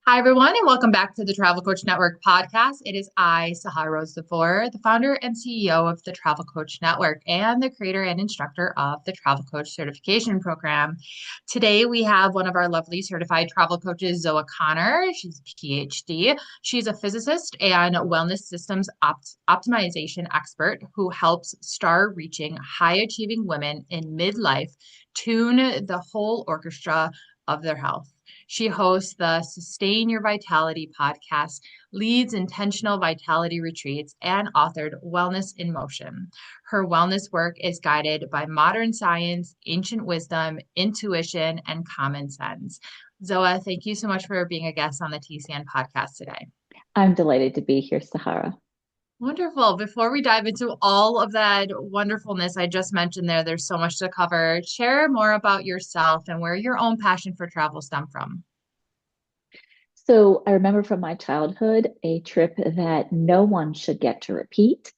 Hi, everyone, and welcome back to the Travel Coach Network podcast. It is I, Sahar Rose Defor, the founder and CEO of the Travel Coach Network and the creator and instructor of the Travel Coach Certification Program. Today, we have one of our lovely certified travel coaches, Zoa Connor. She's a PhD. She's a physicist and wellness systems optimization expert who helps star-reaching, high-achieving women in midlife tune the whole orchestra of their health. She hosts the Sustain Your Vitality podcast, leads intentional vitality retreats, and authored Wellness in Motion. Her wellness work is guided by modern science, ancient wisdom, intuition, and common sense. Zoa, thank you so much for being a guest on the TCN podcast today. I'm delighted to be here, Sahara. Wonderful. Before we dive into all of that wonderfulness I just mentioned there's so much to cover. Share more about yourself and where your own passion for travel stemmed from. So I remember from my childhood a trip that no one should get to repeat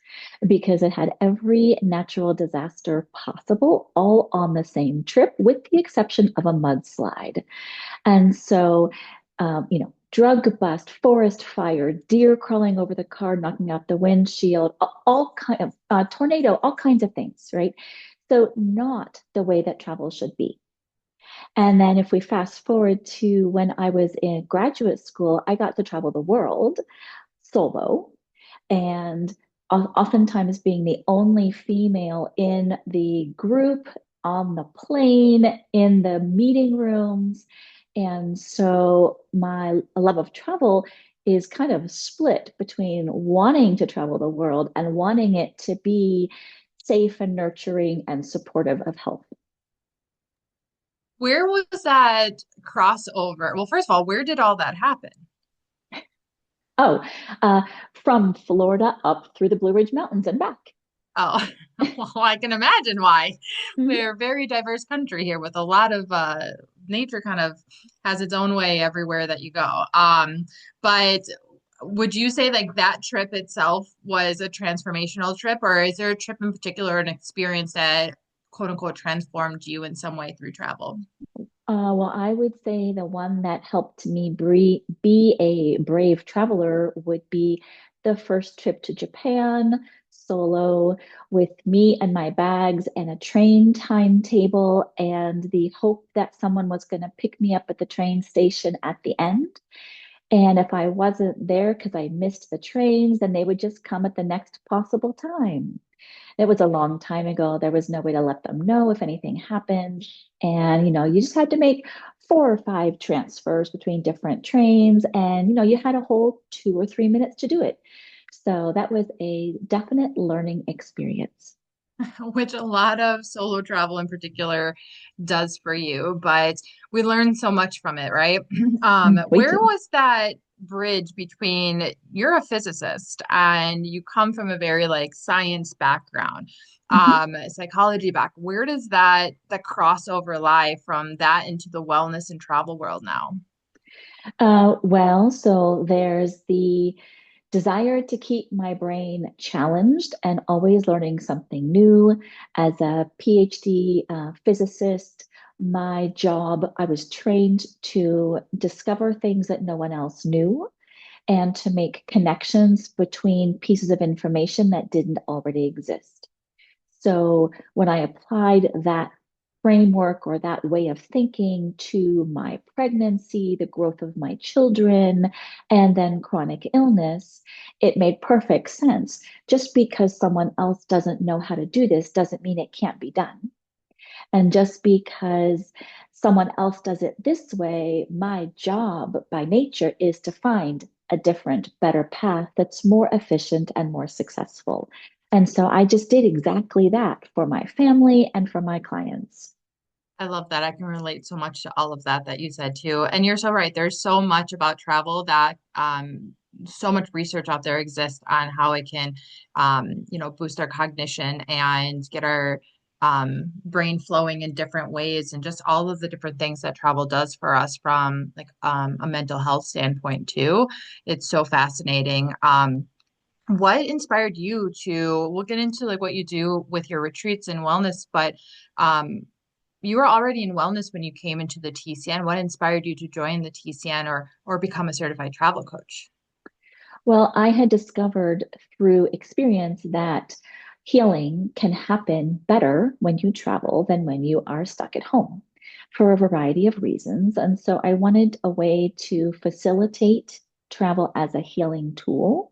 because it had every natural disaster possible all on the same trip, with the exception of a mudslide. And so, drug bust, forest fire, deer crawling over the car, knocking out the windshield, all kind of tornado, all kinds of things, right? So not the way that travel should be. And then if we fast forward to when I was in graduate school, I got to travel the world solo. And oftentimes being the only female in the group, on the plane, in the meeting rooms. And so my love of travel is kind of split between wanting to travel the world and wanting it to be safe and nurturing and supportive of health. Where was that crossover? Well, first of all, where did all that happen? Oh, uh, from Florida up through the Blue Ridge Mountains and back. Oh, well, I can imagine why. Mhm. We're a very diverse country here with a lot of nature kind of has its own way everywhere that you go. But would you say like that trip itself was a transformational trip, or is there a trip in particular, an experience that quote unquote transformed you in some way through travel? Well, I would say the one that helped me be a brave traveler would be the first trip to Japan solo, with me and my bags and a train timetable and the hope that someone was going to pick me up at the train station at the end. And if I wasn't there because I missed the trains, then they would just come at the next possible time. It was a long time ago. There was no way to let them know if anything happened. And, you just had to make 4 or 5 transfers between different trains. And, you had a whole 2 or 3 minutes to do it. So that was a definite learning experience. Which a lot of solo travel in particular does for you, but we learn so much from it, right? We Where do. was that bridge between you're a physicist and you come from a very like science background, Mhm. psychology back. Where does that crossover lie from that into the wellness and travel world now? Well, so there's the desire to keep my brain challenged and always learning something new. As a PhD physicist, my job, I was trained to discover things that no one else knew and to make connections between pieces of information that didn't already exist. So when I applied that framework or that way of thinking to my pregnancy, the growth of my children, and then chronic illness, it made perfect sense. Just because someone else doesn't know how to do this doesn't mean it can't be done. And just because someone else does it this way, my job by nature is to find a different, better path that's more efficient and more successful. And so I just did exactly that for my family and for my clients. I love that. I can relate so much to all of that you said too. And you're so right. There's so much about travel that so much research out there exists on how it can boost our cognition and get our brain flowing in different ways and just all of the different things that travel does for us from like a mental health standpoint too. It's so fascinating. What inspired you to, we'll get into like what you do with your retreats and wellness, but you were already in wellness when you came into the TCN. What inspired you to join the TCN or become a certified travel coach? Well, I had discovered through experience that healing can happen better when you travel than when you are stuck at home for a variety of reasons. And so I wanted a way to facilitate travel as a healing tool.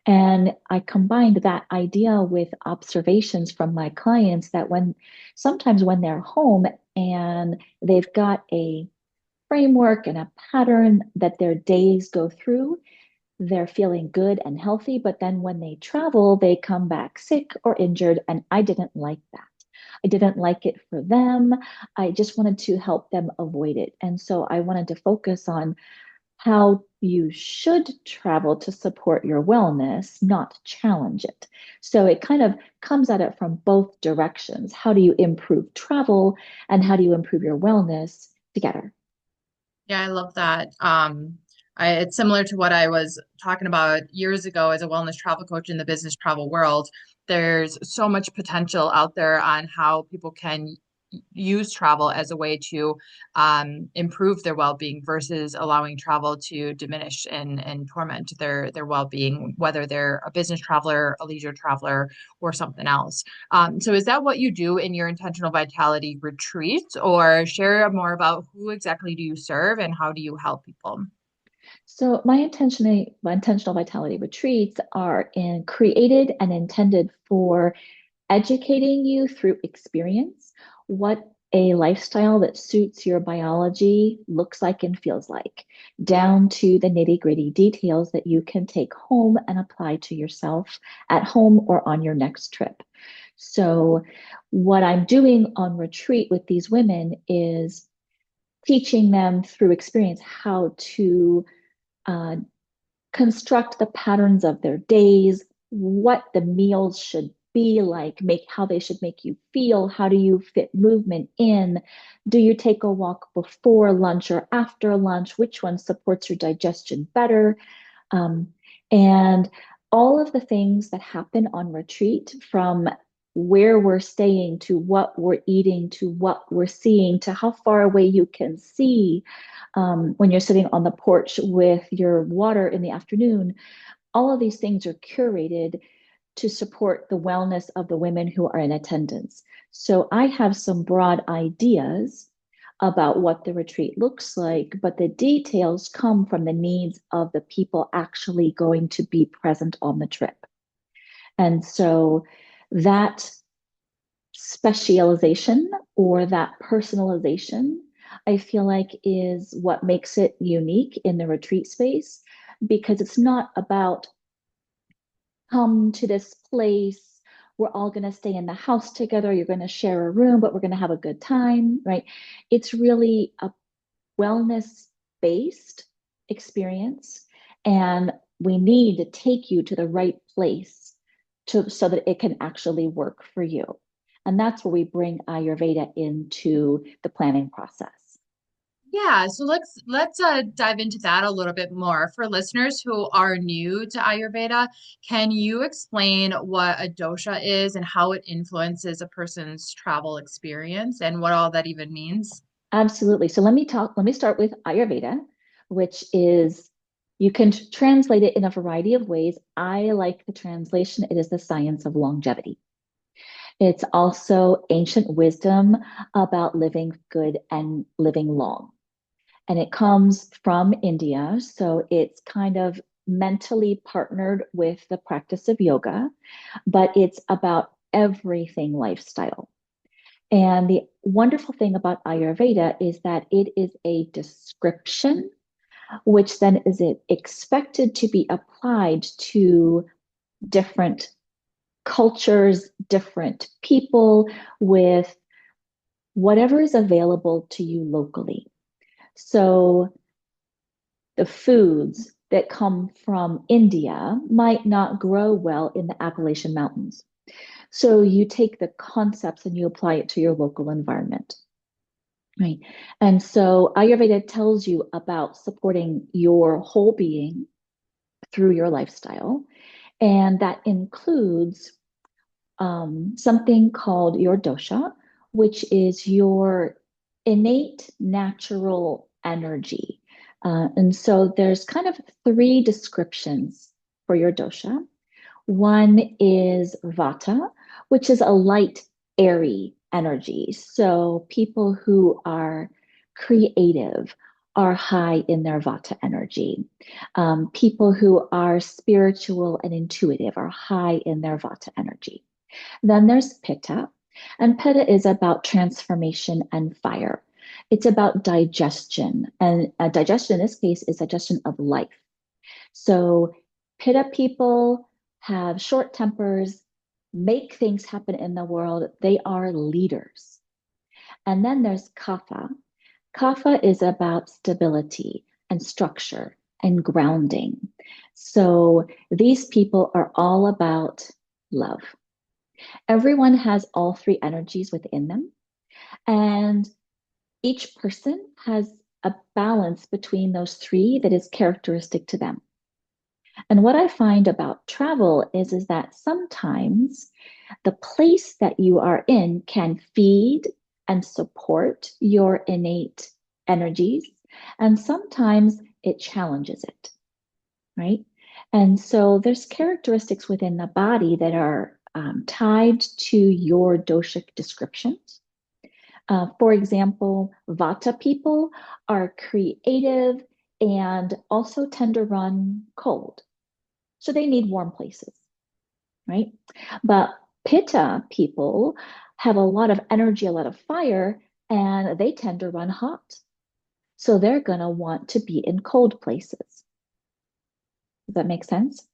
And I combined that idea with observations from my clients that sometimes when they're home and they've got a framework and a pattern that their days go through, they're feeling good and healthy, but then when they travel, they come back sick or injured. And I didn't like that. I didn't like it for them. I just wanted to help them avoid it. And so I wanted to focus on how you should travel to support your wellness, not challenge it. So it kind of comes at it from both directions. How do you improve travel and how do you improve your wellness together? Yeah, I love that. It's similar to what I was talking about years ago as a wellness travel coach in the business travel world. There's so much potential out there on how people can use travel as a way to improve their well-being versus allowing travel to diminish and torment their well-being, whether they're a business traveler, a leisure traveler, or something else. So is that what you do in your intentional vitality retreats, or share more about who exactly do you serve and how do you help people? So my intentional vitality retreats are created and intended for educating you through experience what a lifestyle that suits your biology looks like and feels like, down to the nitty-gritty details that you can take home and apply to yourself at home or on your next trip. So, what I'm doing on retreat with these women is teaching them through experience how to uh, construct the patterns of their days, what the meals should be like, make how they should make you feel, how do you fit movement in? Do you take a walk before lunch or after lunch? Which one supports your digestion better? Um, and all of the things that happen on retreat, from where we're staying to what we're eating to what we're seeing to how far away you can see when you're sitting on the porch with your water in the afternoon, all of these things are curated to support the wellness of the women who are in attendance. So I have some broad ideas about what the retreat looks like, but the details come from the needs of the people actually going to be present on the trip. And so that specialization or that personalization, I feel like is what makes it unique in the retreat space because it's not about come to this place. We're all going to stay in the house together. You're going to share a room, but we're going to have a good time, right? It's really a wellness based experience. And we need to take you to the right place so that it can actually work for you. And that's where we bring Ayurveda into the planning process. Yeah, so let's dive into that a little bit more. For listeners who are new to Ayurveda, can you explain what a dosha is and how it influences a person's travel experience and what all that even means? Absolutely. So let me start with Ayurveda, which is, you can translate it in a variety of ways. I like the translation, it is the science of longevity. It's also ancient wisdom about living good and living long. And it comes from India. So it's kind of mentally partnered with the practice of yoga, but it's about everything lifestyle. And the wonderful thing about Ayurveda is that it is a description, which then is it expected to be applied to different cultures, different people with whatever is available to you locally. So the foods that come from India might not grow well in the Appalachian Mountains. So you take the concepts and you apply it to your local environment. Right. And so Ayurveda tells you about supporting your whole being through your lifestyle. And that includes something called your dosha, which is your innate natural energy. And so there's kind of three descriptions for your dosha. One is vata, which is a light, airy energy. So people who are creative are high in their vata energy. People who are spiritual and intuitive are high in their vata energy. Then there's pitta, and pitta is about transformation and fire. It's about digestion, and digestion in this case is digestion of life. So pitta people have short tempers, make things happen in the world. They are leaders. And then there's kapha. Kapha is about stability and structure and grounding. So these people are all about love. Everyone has all three energies within them, and each person has a balance between those three that is characteristic to them. And what I find about travel is that sometimes the place that you are in can feed and support your innate energies, and sometimes it challenges it, right? And so there's characteristics within the body that are tied to your doshic descriptions. For example, Vata people are creative and also tend to run cold. So they need warm places, right? But Pitta people have a lot of energy, a lot of fire, and they tend to run hot. So they're going to want to be in cold places. Does that make sense?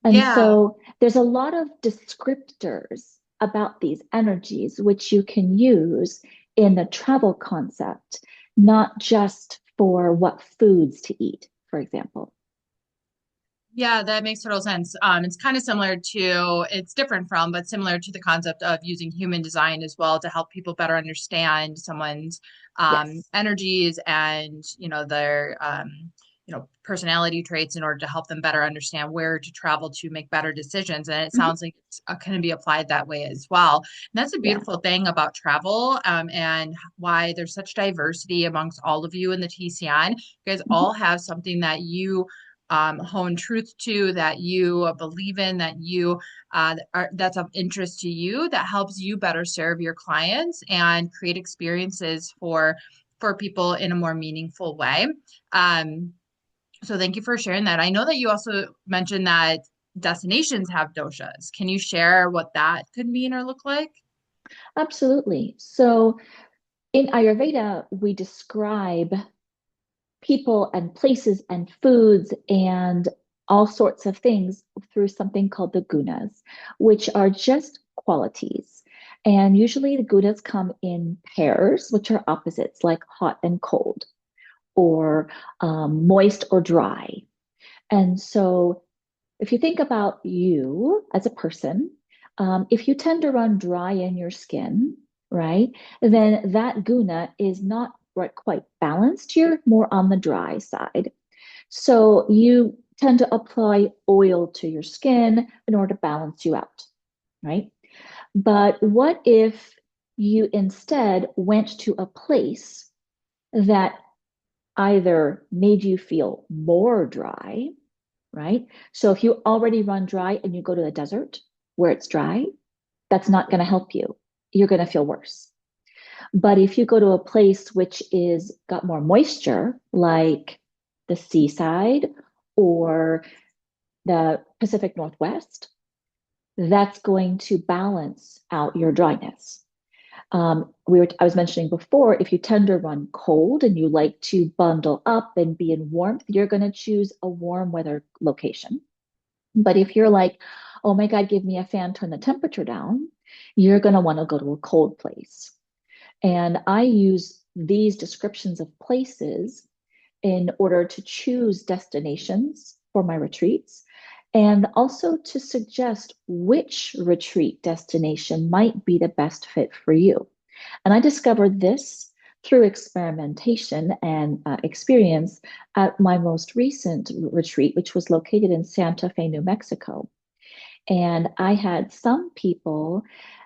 And Yeah. so there's a lot of descriptors about these energies which you can use in the travel concept, not just for what foods to eat, for example. Yeah, that makes total sense. It's kind of similar to, it's different from, but similar to the concept of using human design as well to help people better understand someone's Yes. energies and, their, personality traits in order to help them better understand where to travel to make better decisions. And it Mhm. sounds like it's going to be applied that way as well. And that's a Yeah. beautiful thing about travel, and why there's such diversity amongst all of you in the TCN. You guys all Mhm. have something that you hone truth to, that you believe in, that you that's of interest to you, that helps you better serve your clients and create experiences for people in a more meaningful way. Um, so thank you for sharing that. I know that you also mentioned that destinations have doshas. Can you share what that could mean or look like? Absolutely. So in Ayurveda, we describe people and places and foods and all sorts of things through something called the gunas, which are just qualities. And usually the gunas come in pairs, which are opposites, like hot and cold, or moist or dry. And so if you think about you as a person, if you tend to run dry in your skin, right, then that guna is not quite balanced. You're more on the dry side. So you tend to apply oil to your skin in order to balance you out, right? But what if you instead went to a place that either made you feel more dry, right? So if you already run dry and you go to the desert where it's dry, that's not going to help you. You're going to feel worse. But if you go to a place which is got more moisture, like the seaside or the Pacific Northwest, that's going to balance out your dryness. I was mentioning before, if you tend to run cold and you like to bundle up and be in warmth, you're going to choose a warm weather location. But if you're like, oh my God, give me a fan, turn the temperature down, you're going to want to go to a cold place. And I use these descriptions of places in order to choose destinations for my retreats and also to suggest which retreat destination might be the best fit for you. And I discovered this through experimentation and experience at my most recent retreat, which was located in Santa Fe, New Mexico. And I had some people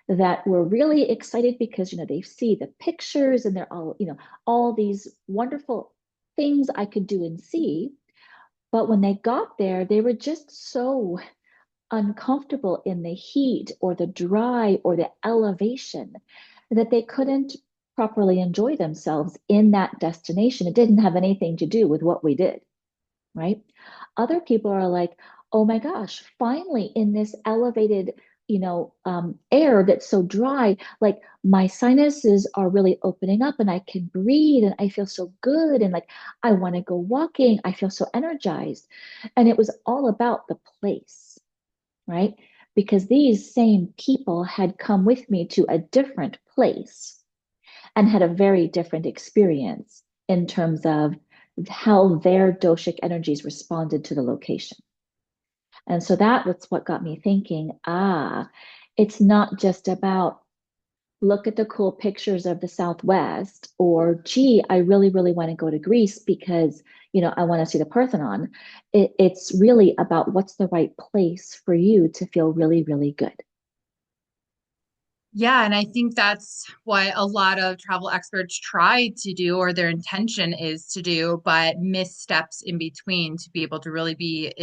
that were really excited because, they see the pictures and they're all, all these wonderful things I could do and see. But when they got there, they were just so uncomfortable in the heat or the dry or the elevation that they couldn't properly enjoy themselves in that destination. It didn't have anything to do with what we did, right? Other people are like, oh my gosh, finally in this elevated, air that's so dry, like my sinuses are really opening up and I can breathe and I feel so good. And like, I want to go walking. I feel so energized. And it was all about the place, right? Because these same people had come with me to a different place and had a very different experience in terms of how their doshic energies responded to the location. And so that was what got me thinking, it's not just about look at the cool pictures of the Southwest, or gee, I really, really want to go to Greece because, I want to see the Parthenon. It's really about what's the right place for you to feel really, really good. Yeah, and I think that's what a lot of travel experts try to do, or their intention is to do, but missteps in between to be able to really be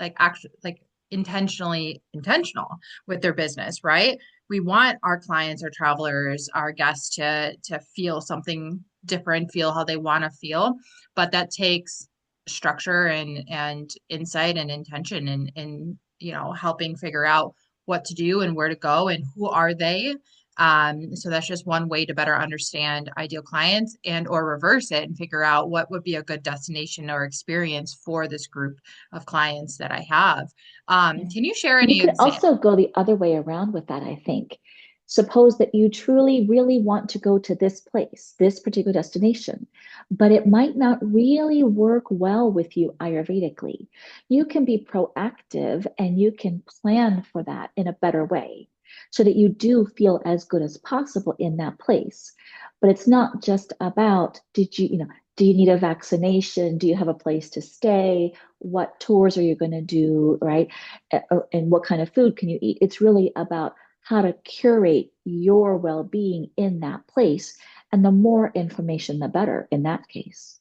like actually like intentional with their business, right? We want our clients, our travelers, our guests to feel something different, feel how they want to feel, but that takes structure and insight and intention and helping figure out what to do and where to go and who are they. So that's just one way to better understand ideal clients and or reverse it and figure out what would be a good destination or experience for this group of clients that I have. Yeah. Can you share You any could example? also go the other way around with that, I think. Suppose that you truly, really want to go to this place, this particular destination, but it might not really work well with you Ayurvedically. You can be proactive and you can plan for that in a better way so that you do feel as good as possible in that place. But it's not just about, do you need a vaccination? Do you have a place to stay? What tours are you going to do, right? And what kind of food can you eat? It's really about how to curate your well-being in that place. And the more information, the better in that case.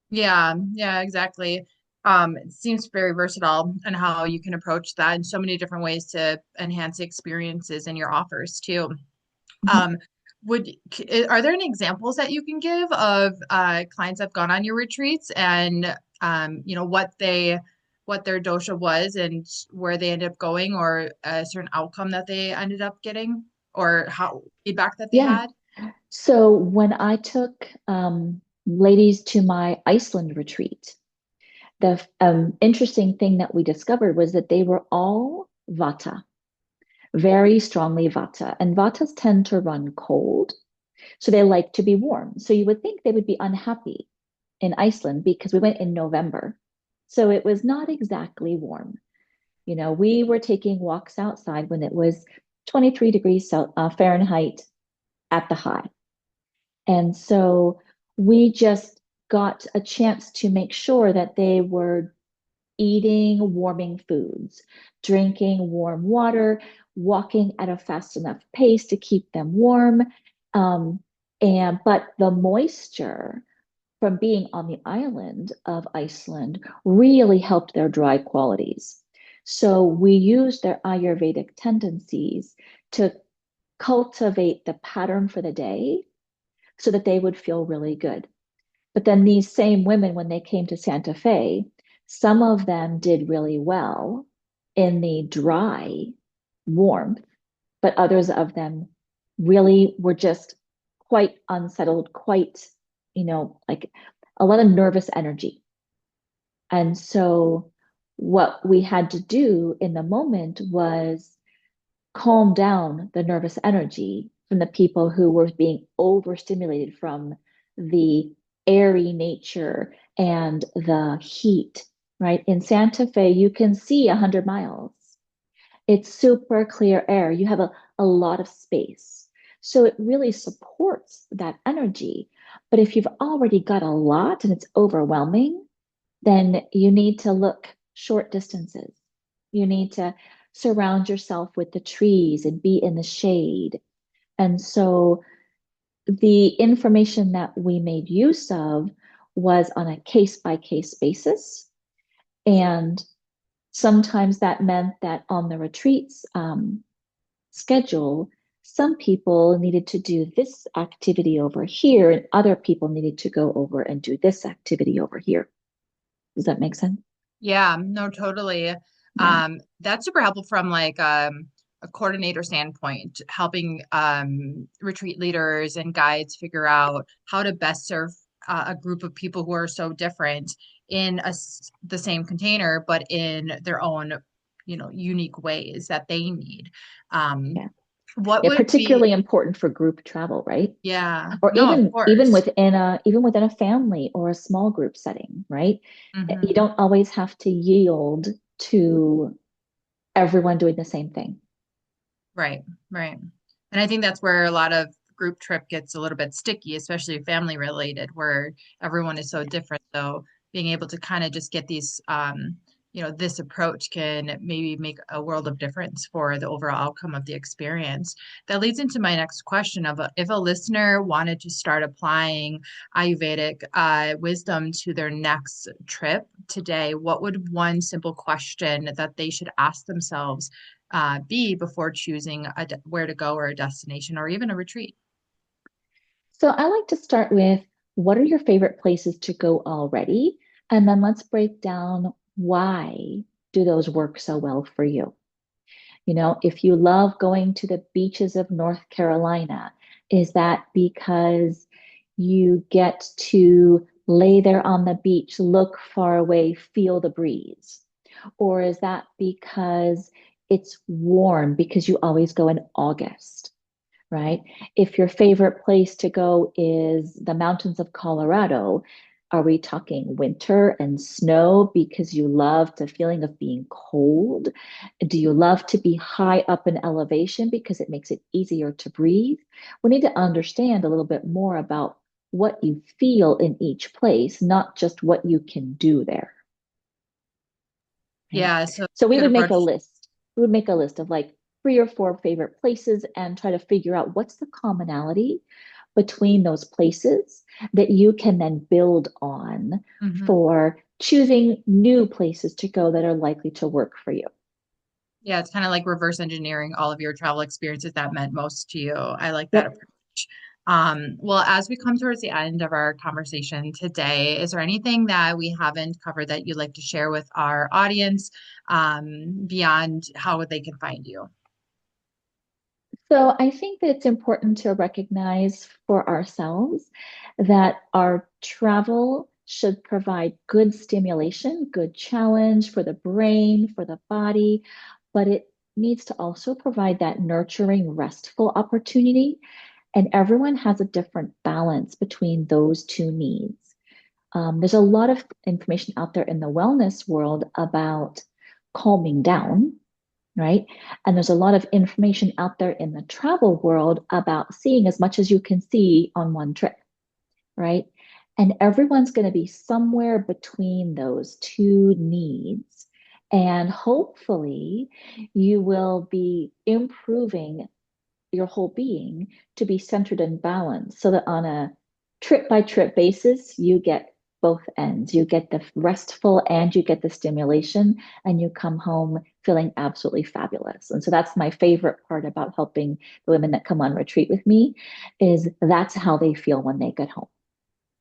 Yeah, yeah, exactly. It seems very versatile and how you can approach that in so many different ways to enhance experiences in your offers too. Mhm. Um, are there any examples that you can give of clients that have gone on your retreats and what their dosha was and where they ended up going, or a certain outcome that they ended up getting, or how feedback that they Yeah. had? So when I took ladies to my Iceland retreat, the interesting thing that we discovered was that they were all Vata, very strongly Vata. And Vatas tend to run cold. So they like to be warm. So you would think they would be unhappy in Iceland because we went in November. So it was not exactly warm. We were taking walks outside when it was 23 degrees Fahrenheit at the high. And so we just got a chance to make sure that they were eating warming foods, drinking warm water, walking at a fast enough pace to keep them warm. Um, but the moisture from being on the island of Iceland really helped their dry qualities. So we used their Ayurvedic tendencies to cultivate the pattern for the day so that they would feel really good. But then these same women, when they came to Santa Fe, some of them did really well in the dry warmth, but others of them really were just quite unsettled, quite, like a lot of nervous energy. And so what we had to do in the moment was calm down the nervous energy from the people who were being overstimulated from the airy nature and the heat, right? In Santa Fe, you can see 100 miles. It's super clear air. You have a lot of space. So it really supports that energy. But if you've already got a lot and it's overwhelming, then you need to look short distances. You need to surround yourself with the trees and be in the shade. And so the information that we made use of was on a case by case basis. And sometimes that meant that on the retreats schedule, some people needed to do this activity over here, and other people needed to go over and do this activity over here. Does that make sense? Yeah, no, totally. Yeah, That's super helpful from like a coordinator standpoint, helping retreat leaders and guides figure out how to best serve a group of people who are so different in the same container, but in their own, unique ways that they need. Um, yeah. what Yeah, would be, particularly important for group travel, right? yeah, Or no, of course. even within a family or a small group setting, right? You Hmm. don't always have to yield to everyone doing the same thing. Right, right. And I think that's where a lot of group trip gets a little bit sticky, especially family related, where everyone is so different. So being able to kind of just get these, this approach can maybe make a world of difference for the overall outcome of the experience. That leads into my next question of if a listener wanted to start applying Ayurvedic wisdom to their next trip today, what would one simple question that they should ask themselves be before choosing where to go or a destination or even a retreat? So I like to start with what are your favorite places to go already? And then let's break down why do those work so well for you? You know, if you love going to the beaches of North Carolina, is that because you get to lay there on the beach, look far away, feel the breeze? Or is that because it's warm because you always go in August? Right? If your favorite place to go is the mountains of Colorado, are we talking winter and snow because you love the feeling of being cold? Do you love to be high up in elevation because it makes it easier to breathe? We need to understand a little bit more about what you feel in each place, not just what you can do there. Right? Yeah, so So we good would make a approach. list. We would make a list of like 3 or 4 favorite places and try to figure out what's the commonality between those places that you can then build on Hmm. for choosing new places to go that are likely to work for you. Yeah, it's kind of like reverse engineering all of your travel experiences that meant most to you. I like that Yep. approach. Well, as we come towards the end of our conversation today, is there anything that we haven't covered that you'd like to share with our audience, beyond how they can find you? So I think that it's important to recognize for ourselves that our travel should provide good stimulation, good challenge for the brain, for the body, but it needs to also provide that nurturing, restful opportunity. And everyone has a different balance between those two needs. There's a lot of information out there in the wellness world about calming down, right? And there's a lot of information out there in the travel world about seeing as much as you can see on one trip, right? And everyone's going to be somewhere between those two needs. And hopefully, you will be improving your whole being to be centered and balanced so that on a trip by trip basis, you get both ends. You get the restful and you get the stimulation, and you come home feeling absolutely fabulous. And so that's my favorite part about helping the women that come on retreat with me is that's how they feel when they get home,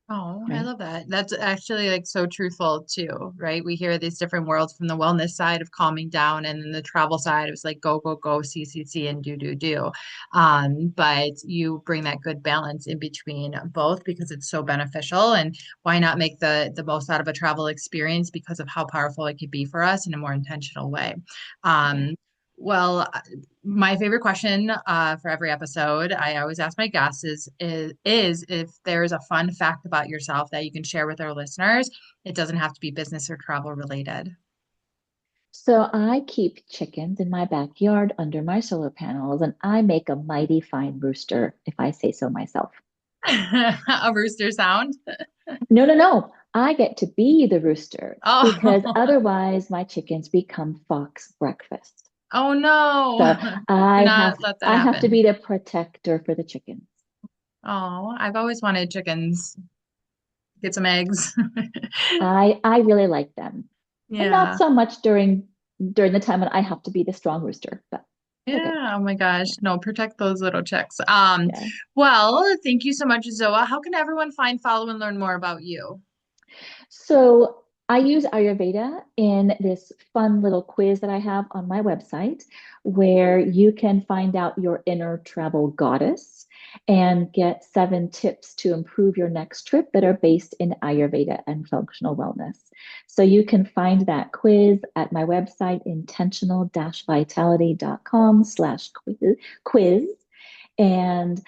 Oh, I right? love that. That's actually like so truthful too, right? We hear these different worlds from the wellness side of calming down, and then the travel side, it was like go, go, go, see, see, see, and do, do, do. But you bring that good balance in between both because it's so beneficial. And why not make the most out of a travel experience because of how powerful it could be for us in a more intentional way. Yeah. Um, well, my favorite question for every episode, I always ask my guests is if there's a fun fact about yourself that you can share with our listeners. It doesn't have to be business or travel related. So I keep chickens in my backyard under my solar panels, and I make a mighty fine rooster, if I say so myself. A rooster sound. No, no, no. I get to be the rooster because Oh, otherwise my chickens become fox breakfast. Oh no. So Do I not have let that I have to happen. be the protector for the chickens. Oh, I've always wanted chickens. Get some eggs. I really like them, and not Yeah. so much during the time when I have to be the strong rooster, but they're good. Yeah. Oh my gosh. Yeah, No, protect those little chicks. yeah. Well, thank you so much, Zoa. How can everyone find, follow, and learn more about you? So I use Ayurveda in this fun little quiz that I have on my website where you can find out your inner travel goddess and get 7 tips to improve your next trip that are based in Ayurveda and functional wellness. So you can find that quiz at my website, intentional-vitality.com/quiz, and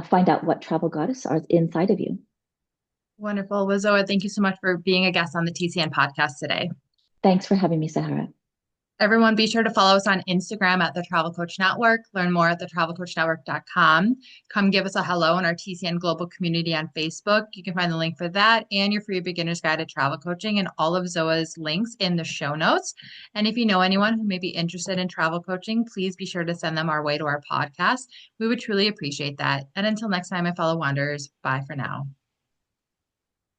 find out what travel goddess are inside of you. Wonderful. Well, Zoa, thank you so much for being a guest on the TCN podcast today. Thanks for having me, Sahara. Everyone, be sure to follow us on Instagram at the Travel Coach Network. Learn more at thetravelcoachnetwork.com. Come give us a hello in our TCN Global Community on Facebook. You can find the link for that and your free beginner's guide to travel coaching and all of Zoa's links in the show notes. And if you know anyone who may be interested in travel coaching, please be sure to send them our way to our podcast. We would truly appreciate that. And until next time, my fellow wanderers, bye for now.